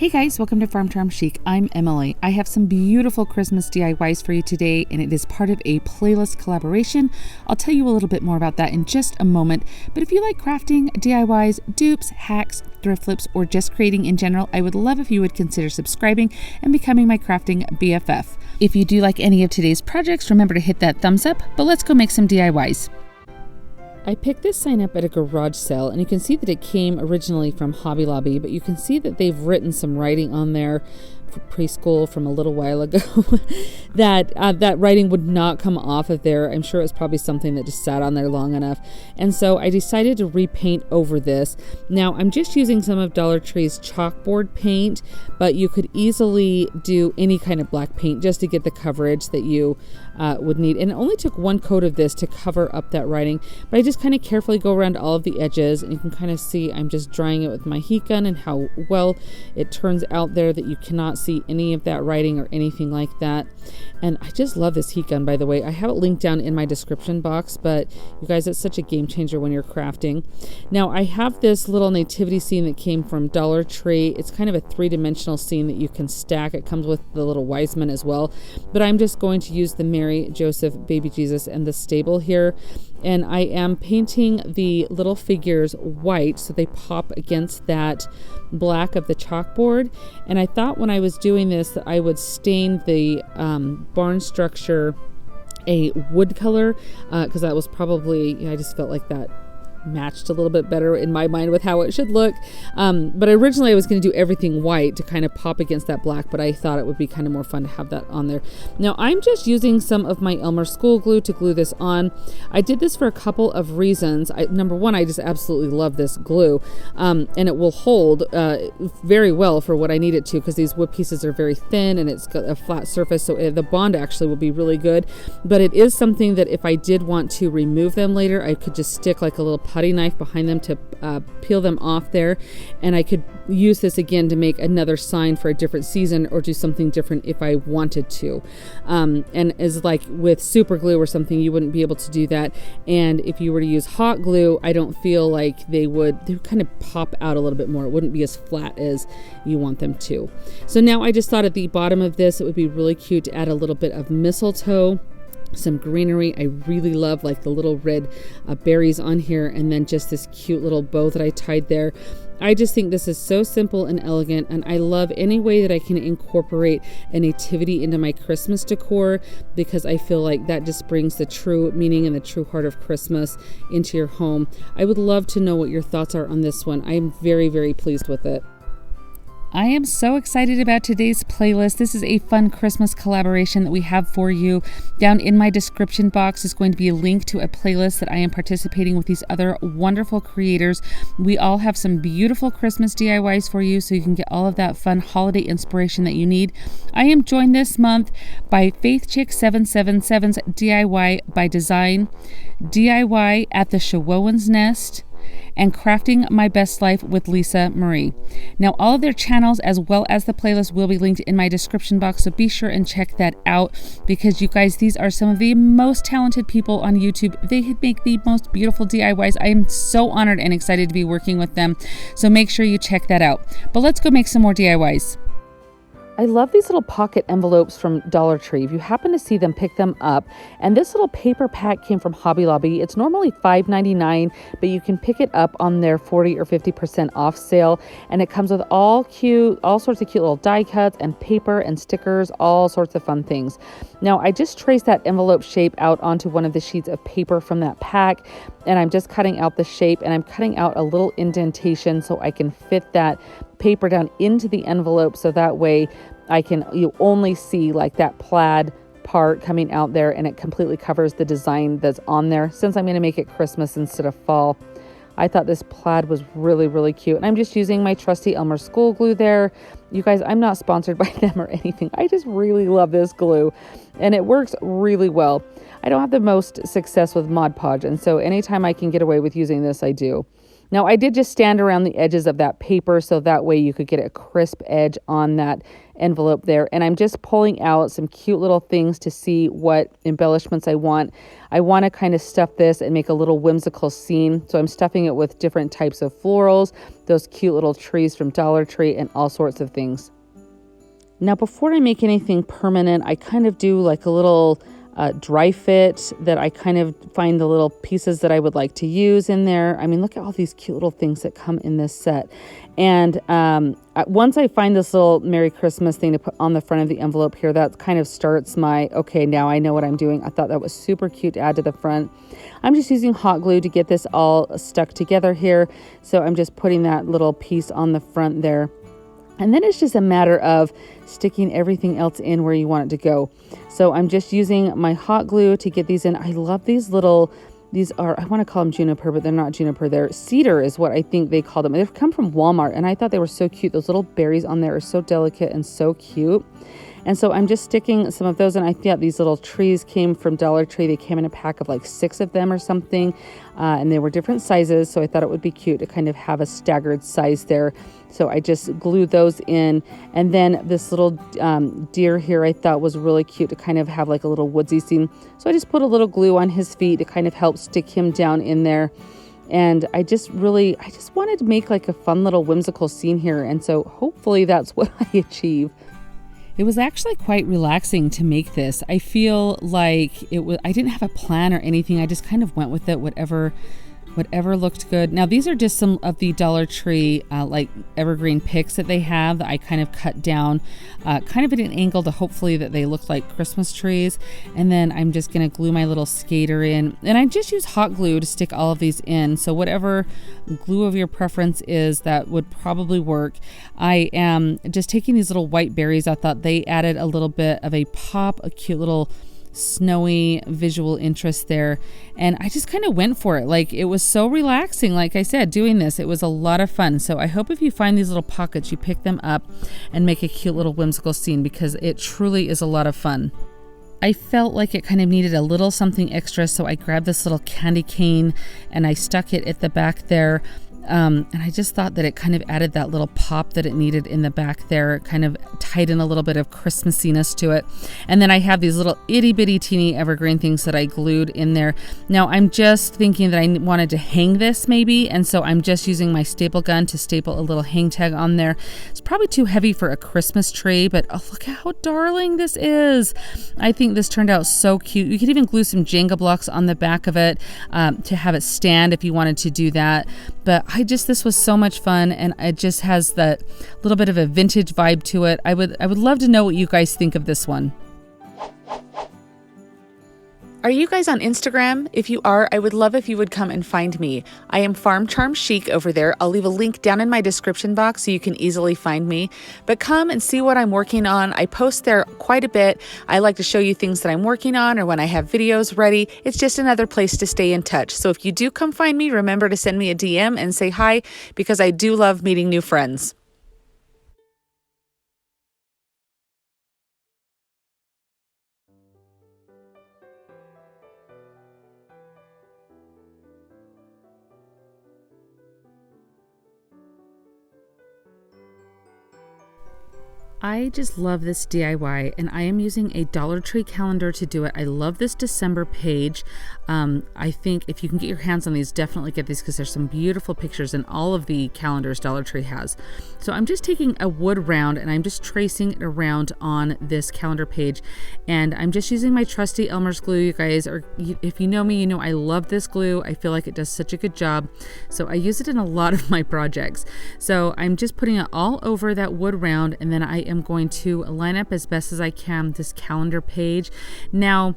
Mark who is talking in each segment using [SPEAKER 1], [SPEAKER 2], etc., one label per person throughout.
[SPEAKER 1] Hey guys, welcome to Farm Chic. I'm Emily. I have some beautiful Christmas DIYs for you today, and it is part of a playlist collaboration. I'll tell you a little bit more about that in just a moment. But if you like crafting, DIYs, dupes, hacks, thrift flips, or just creating in general, I would love if you would consider subscribing and becoming my crafting BFF. If you do like any of today's projects, remember to hit that thumbs up, but let's go make some DIYs. I picked this sign up at a garage sale, and you can see that it came originally from Hobby Lobby, but you can see that they've written some writing on there for preschool from a little while ago that writing would not come off of there. I'm sure it was probably something that just sat on there long enough. And so I decided to repaint over this. Now I'm just using some of Dollar Tree's chalkboard paint, but you could easily do any kind of black paint just to get the coverage that you would need. And it only took one coat of this to cover up that writing, but I just kind of carefully go around all of the edges, and you can kind of see I'm just drying it with my heat gun and how well it turns out there that you cannot see any of that writing or anything like that. And I just love this heat gun, by the way. I have it linked down in my description box, but you guys, it's such a game changer when you're crafting. Now I have this little nativity scene that came from Dollar Tree. It's kind of a three-dimensional scene that you can stack. It comes with the little wise men as well, but I'm just going to use the Mary, Joseph, baby Jesus, and the stable here. And I am painting the little figures white so they pop against that black of the chalkboard. And I thought when I was doing this that I would stain the barn structure a wood color because that was probably, I just felt like that matched a little bit better in my mind with how it should look. But originally I was going to do everything white to kind of pop against that black, but I thought it would be kind of more fun to have that on there. Now I'm just using some of my Elmer school glue to glue this on. I did this for a couple of reasons. Number one, I just absolutely love this glue, and it will hold very well for what I need it to, because these wood pieces are very thin and it's got a flat surface, so the bond actually will be really good. But it is something that if I did want to remove them later, I could just stick like a little putty knife behind them to peel them off there, and I could use this again to make another sign for a different season or do something different if I wanted to. And as like with super glue or something, you wouldn't be able to do that. And if you were to use hot glue, I don't feel like they would kind of pop out a little bit more. It wouldn't be as flat as you want them to. So now I just thought at the bottom of this it would be really cute to add a little bit of mistletoe, some greenery. I really love like the little red berries on here, and then just this cute little bow that I tied there. I just think this is so simple and elegant, and I love any way that I can incorporate a nativity into my Christmas decor, because I feel like that just brings the true meaning and the true heart of Christmas into your home. I would love to know what your thoughts are on this one. I am very, very pleased with it. I am so excited about today's playlist. This is a fun Christmas collaboration that we have for you. Down in my description box is going to be a link to a playlist that I am participating with these other wonderful creators. We all have some beautiful Christmas DIYs for you, so you can get all of that fun holiday inspiration that you need. I am joined this month by FaithChick777's DIY by Design, DIY at the JoAnns Nest, and Crafting My Best Life with Lisa Marie. Now all of their channels as well as the playlist will be linked in my description box, so be sure and check that out, because you guys, these are some of the most talented people on YouTube. They make the most beautiful DIYs. I am so honored and excited to be working with them, so make sure you check that out. But let's go make some more DIYs. I love these little pocket envelopes from Dollar Tree. If you happen to see them, pick them up. And this little paper pack came from Hobby Lobby. It's normally $5.99, but you can pick it up on their 40 or 50% off sale. And it comes with all sorts of cute little die cuts and paper and stickers, all sorts of fun things. Now, I just traced that envelope shape out onto one of the sheets of paper from that pack, and I'm just cutting out the shape, and I'm cutting out a little indentation so I can fit that paper down into the envelope, so that way you only see like that plaid part coming out there, and it completely covers the design that's on there. Since I'm going to make it Christmas instead of fall, I thought this plaid was really, really cute. And I'm just using my trusty Elmer school glue there. You guys, I'm not sponsored by them or anything. I just really love this glue, and it works really well. I don't have the most success with Mod Podge, and so anytime I can get away with using this, I do. Now I did just stand around the edges of that paper so that way you could get a crisp edge on that envelope there. And I'm just pulling out some cute little things to see what embellishments I want. I want to kind of stuff this and make a little whimsical scene. So I'm stuffing it with different types of florals, those cute little trees from Dollar Tree, and all sorts of things. Now before I make anything permanent, I kind of do like a little dry fit that I kind of find the little pieces that I would like to use in there. I mean, look at all these cute little things that come in this set. And once I find this little Merry Christmas thing to put on the front of the envelope here, that kind of starts my, okay, now I know what I'm doing. I thought that was super cute to add to the front. I'm just using hot glue to get this all stuck together here. So I'm just putting that little piece on the front there. And then it's just a matter of sticking everything else in where you want it to go. So I'm just using my hot glue to get these in. I love these little, these are, I want to call them juniper, but they're not juniper. They're cedar is what I think they call them. They've come from Walmart, and I thought they were so cute. Those little berries on there are so delicate and so cute. And so I'm just sticking some of those in. I thought these little trees came from Dollar Tree. They came in a pack of like 6 of them or something. And they were different sizes. So I thought it would be cute to kind of have a staggered size there. So I just glued those in. And then this little deer here I thought was really cute to kind of have like a little woodsy scene. So I just put a little glue on his feet to kind of help stick him down in there. And I just wanted to make like a fun little whimsical scene here. And so hopefully that's what I achieve. It was actually quite relaxing to make this. I feel like I didn't have a plan or anything. I just kind of went with it, whatever looked good. Now these are just some of the Dollar Tree like evergreen picks that they have that I kind of cut down kind of at an angle to hopefully that they look like Christmas trees. And then I'm just going to glue my little skater in, and I just use hot glue to stick all of these in. So whatever glue of your preference is, that would probably work. I am just taking these little white berries. I thought they added a little bit of a pop, a cute little snowy visual interest there, and I just kind of went for it. Like, it was so relaxing. Like I said, doing this, it was a lot of fun. So I hope if you find these little pockets, you pick them up and make a cute little whimsical scene, because it truly is a lot of fun. I felt like it kind of needed a little something extra, so I grabbed this little candy cane and I stuck it at the back there. And I just thought that it kind of added that little pop that it needed in the back there. It kind of tied in a little bit of Christmassiness to it. And then I have these little itty bitty teeny evergreen things that I glued in there. Now I'm just thinking that I wanted to hang this maybe. And so I'm just using my staple gun to staple a little hang tag on there. It's probably too heavy for a Christmas tree, but oh, look at how darling this is. I think this turned out so cute. You could even glue some Jenga blocks on the back of it to have it stand if you wanted to do that. But this was so much fun, and it just has that little bit of a vintage vibe to it. I would love to know what you guys think of this one. Are you guys on Instagram? If you are, I would love if you would come and find me. I am Farm Charm Chic over there. I'll leave a link down in my description box so you can easily find me. But come and see what I'm working on. I post there quite a bit. I like to show you things that I'm working on, or when I have videos ready. It's just another place to stay in touch. So if you do come find me, remember to send me a DM and say hi, because I do love meeting new friends. I just love this DIY, and I am using a Dollar Tree calendar to do it. I love this December page. I think if you can get your hands on these, definitely get these, because there's some beautiful pictures in all of the calendars Dollar Tree has. So I'm just taking a wood round and I'm just tracing it around on this calendar page, and I'm just using my trusty Elmer's glue, you guys. Or if you know me, you know I love this glue. I feel like it does such a good job. So I use it in a lot of my projects. So I'm just putting it all over that wood round, and then I am going to line up as best as I can this calendar page. Now,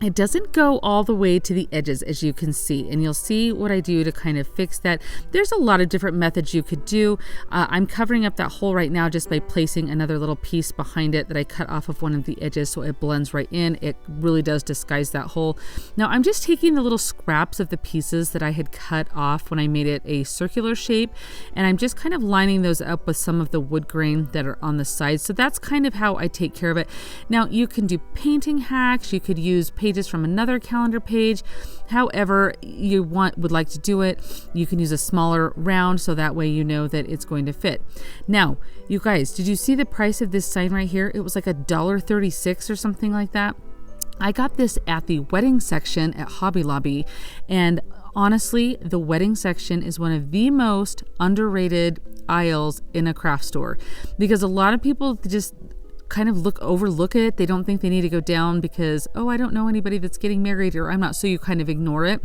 [SPEAKER 1] it doesn't go all the way to the edges, as you can see, and you'll see what I do to kind of fix that. There's a lot of different methods you could do. I'm covering up that hole right now just by placing another little piece behind it that I cut off of one of the edges, so it blends right in. It really does disguise that hole. Now I'm just taking the little scraps of the pieces that I had cut off when I made it a circular shape, and I'm just kind of lining those up with some of the wood grain that are on the sides. So that's kind of how I take care of it. Now you can do painting hacks. You could use paper pages from another calendar page. However you would like to do it, you can use a smaller round so that way you know that it's going to fit. Now, you guys, did you see the price of this sign right here? It was like $1.36 or something like that. I got this at the wedding section at Hobby Lobby, and honestly, the wedding section is one of the most underrated aisles in a craft store, because a lot of people just kind of overlook it. They don't think they need to go down because, oh, I don't know anybody that's getting married, or I'm not, so you kind of ignore it.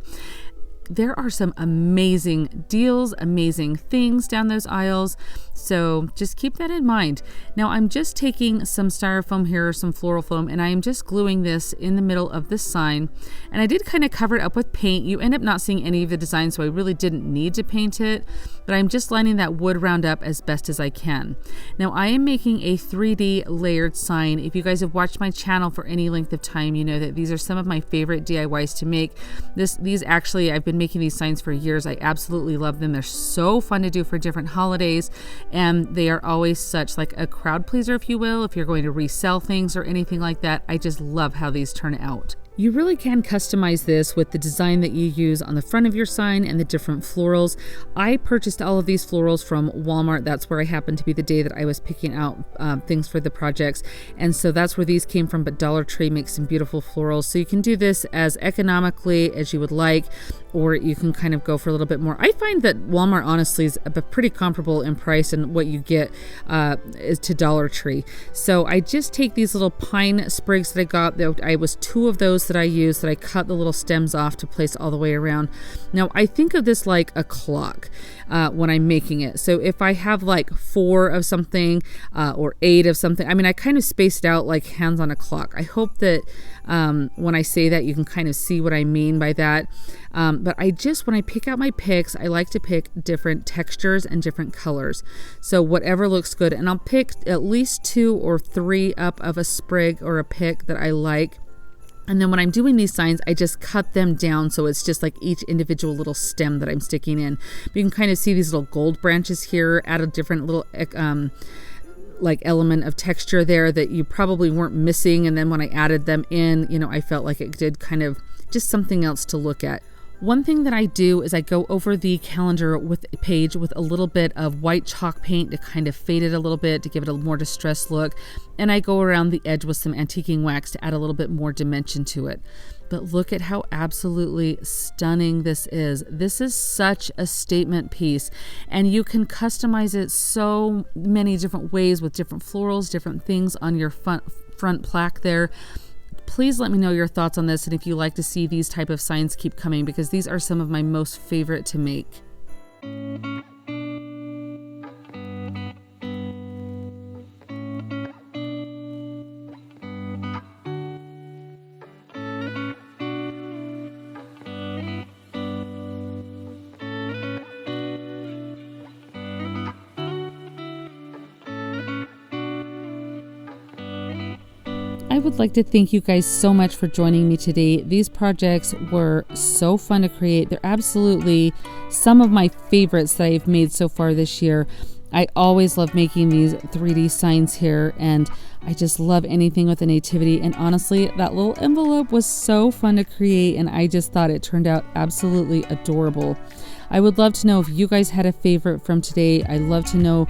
[SPEAKER 1] There are some amazing deals, amazing things down those aisles. So just keep that in mind. Now I'm just taking some styrofoam here, some floral foam, and I am just gluing this in the middle of the sign. And I did kind of cover it up with paint. You end up not seeing any of the design, so I really didn't need to paint it, but I'm just lining that wood round up as best as I can. Now I am making a 3D layered sign. If you guys have watched my channel for any length of time, you know that these are some of my favorite DIYs to make. These actually, I've been making these signs for years. I absolutely love them. They're so fun to do for different holidays, and they are always such like a crowd pleaser, if you will, if you're going to resell things or anything like that. I just love how these turn out. You really can customize this with the design that you use on the front of your sign and the different florals. I purchased all of these florals from Walmart. That's where I happened to be the day that I was picking out things for the projects. And so that's where these came from, but Dollar Tree makes some beautiful florals. So you can do this as economically as you would like, or you can kind of go for a little bit more. I find that Walmart honestly is pretty comparable in price and what you get is to Dollar Tree. So I just take these little pine sprigs that I got. I was 2 of those that I used, that I cut the little stems off to place all the way around. Now I think of this like a clock when I'm making it. So if I have like 4 of something or 8 of something, I mean, I kind of spaced it out like hands on a clock. I hope that when I say that you can kind of see what I mean by that. But when I pick out my picks, I like to pick different textures and different colors. So whatever looks good, and I'll pick at least 2 or 3 up of a sprig or a pick that I like. And then when I'm doing these signs, I just cut them down so it's just like each individual little stem that I'm sticking in. But you can kind of see these little gold branches here, add a different little like element of texture there that you probably weren't missing. And then when I added them in, you know, I felt like it did kind of just something else to look at. One thing that I do is I go over the calendar page with a little bit of white chalk paint to kind of fade it a little bit, to give it a more distressed look. And I go around the edge with some antiquing wax to add a little bit more dimension to it. But look at how absolutely stunning this is. This is such a statement piece, and you can customize it so many different ways with different florals, different things on your front plaque there. Please let me know your thoughts on this, and if you like to see these type of signs keep coming, because these are some of my most favorite to make. I would like to thank you guys so much for joining me today. These projects were so fun to create. They're absolutely some of my favorites that I've made so far this year. I always love making these 3D signs here, and I just love anything with a nativity. And honestly, that little envelope was so fun to create, and I just thought it turned out absolutely adorable. I would love to know if you guys had a favorite from today. I'd love to know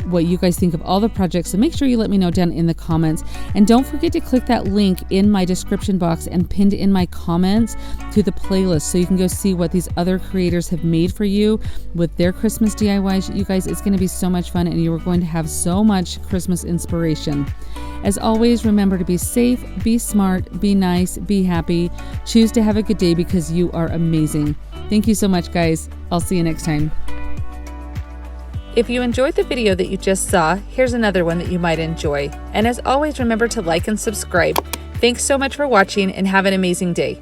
[SPEAKER 1] what you guys think of all the projects. So make sure you let me know down in the comments. And don't forget to click that link in my description box and pinned in my comments to the playlist so you can go see what these other creators have made for you with their Christmas DIYs. You guys, it's going to be so much fun, and you are going to have so much Christmas inspiration. As always, remember to be safe, be smart, be nice, be happy. Choose to have a good day because you are amazing. Thank you so much, guys. I'll see you next time. If you enjoyed the video that you just saw, here's another one that you might enjoy. And as always, remember to like and subscribe. Thanks so much for watching, and have an amazing day.